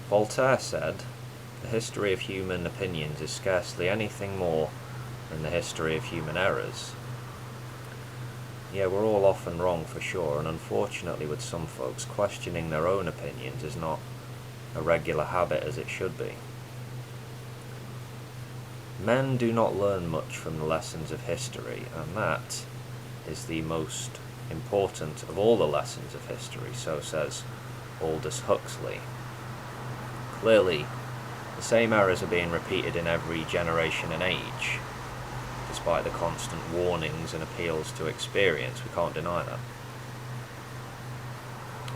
Voltaire said, "The history of human opinions is scarcely anything more than the history of human errors." Yeah, we're all often wrong for sure, and unfortunately with some folks, questioning their own opinions is not a regular habit as it should be. Men do not learn much from the lessons of history, and that is the most important of all the lessons of history, so says Aldous Huxley. Clearly, the same errors are being repeated in every generation and age, despite the constant warnings and appeals to experience. We can't deny that.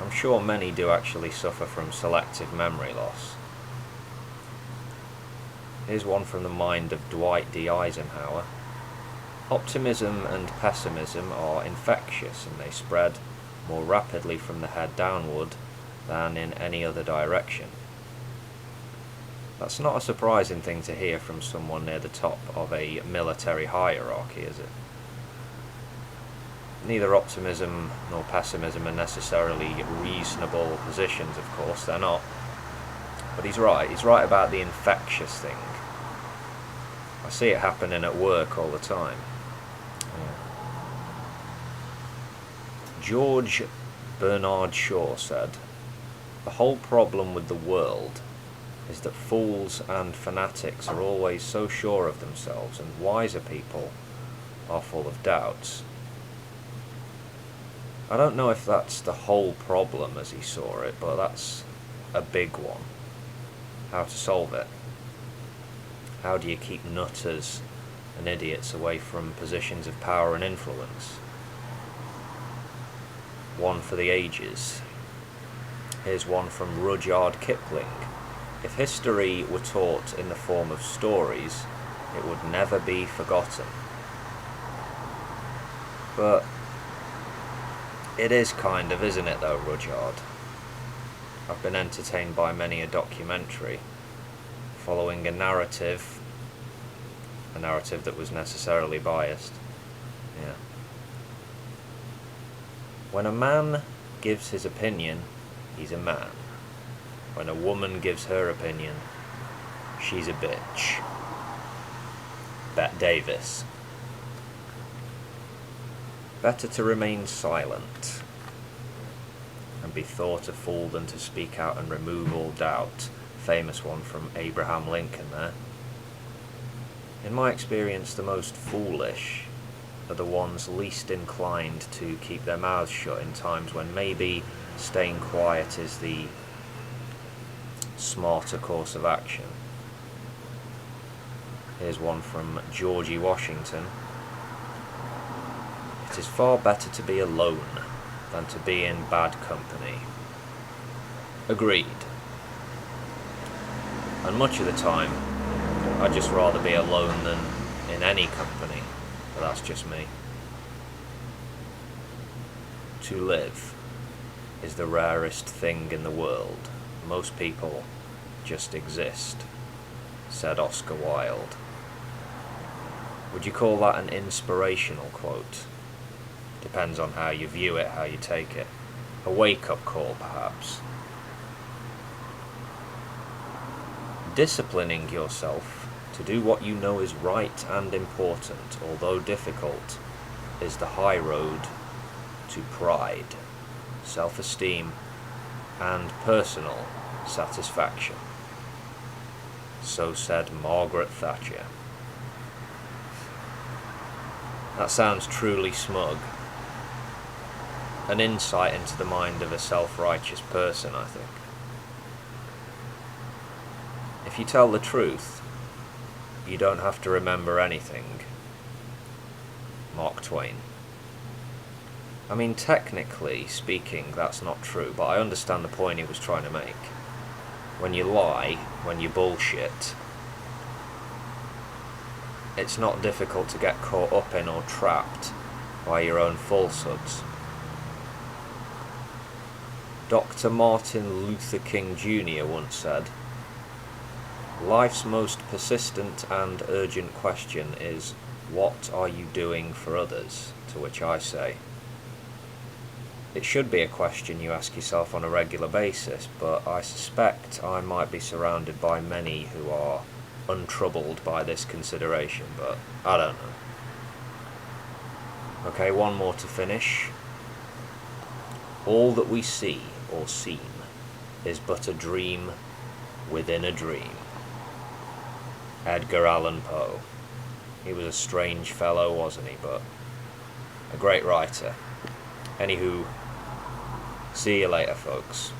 I'm sure many do actually suffer from selective memory loss. Here's one from the mind of Dwight D. Eisenhower. Optimism and pessimism are infectious, and they spread more rapidly from the head downward than in any other direction. That's not a surprising thing to hear from someone near the top of a military hierarchy, is it? Neither optimism nor pessimism are necessarily reasonable positions, of course, they're not. But he's right about the infectious thing. I see it happening at work all the time. George Bernard Shaw said, "The whole problem with the world is that fools and fanatics are always so sure of themselves, and wiser people are full of doubts." I don't know if that's the whole problem as he saw it, but that's a big one. How to solve it? How do you keep nutters and idiots away from positions of power and influence? One for the ages. Here's one from Rudyard Kipling. "If history were taught in the form of stories, it would never be forgotten." But it is kind of, isn't it though, Rudyard? I've been entertained by many a documentary following a narrative that was necessarily biased. Yeah. When a man gives his opinion, he's a man. When a woman gives her opinion, she's a bitch. Bette Davis. Better to remain silent and be thought a fool than to speak out and remove all doubt. Famous one from Abraham Lincoln there. In my experience, the most foolish are the ones least inclined to keep their mouths shut in times when maybe staying quiet is the smarter course of action. Here's one from Georgie Washington. "It is far better to be alone than to be in bad company." Agreed. And much of the time, I'd just rather be alone than in any company, but that's just me. To live is the rarest thing in the world. Most people just exist, said Oscar Wilde. Would you call that an inspirational quote? Depends on how you view it, how you take it. A wake-up call, perhaps. Disciplining yourself to do what you know is right and important, although difficult, is the high road to pride, self-esteem, and personal satisfaction. So said Margaret Thatcher. That sounds truly smug. An insight into the mind of a self-righteous person, I think. If you tell the truth, you don't have to remember anything. Mark Twain. I mean, technically speaking, that's not true, but I understand the point he was trying to make. When you lie, when you bullshit, it's not difficult to get caught up in or trapped by your own falsehoods. Dr. Martin Luther King Jr. once said, "Life's most persistent and urgent question is, what are you doing for others?" To which I say, It should be a question you ask yourself on a regular basis, but I suspect I might be surrounded by many who are untroubled by this consideration, but I don't know. Okay, one more to finish. All that we see or seem is but a dream within a dream. Edgar Allan Poe. He was a strange fellow, wasn't he? But a great writer. Anywho, see you later, folks.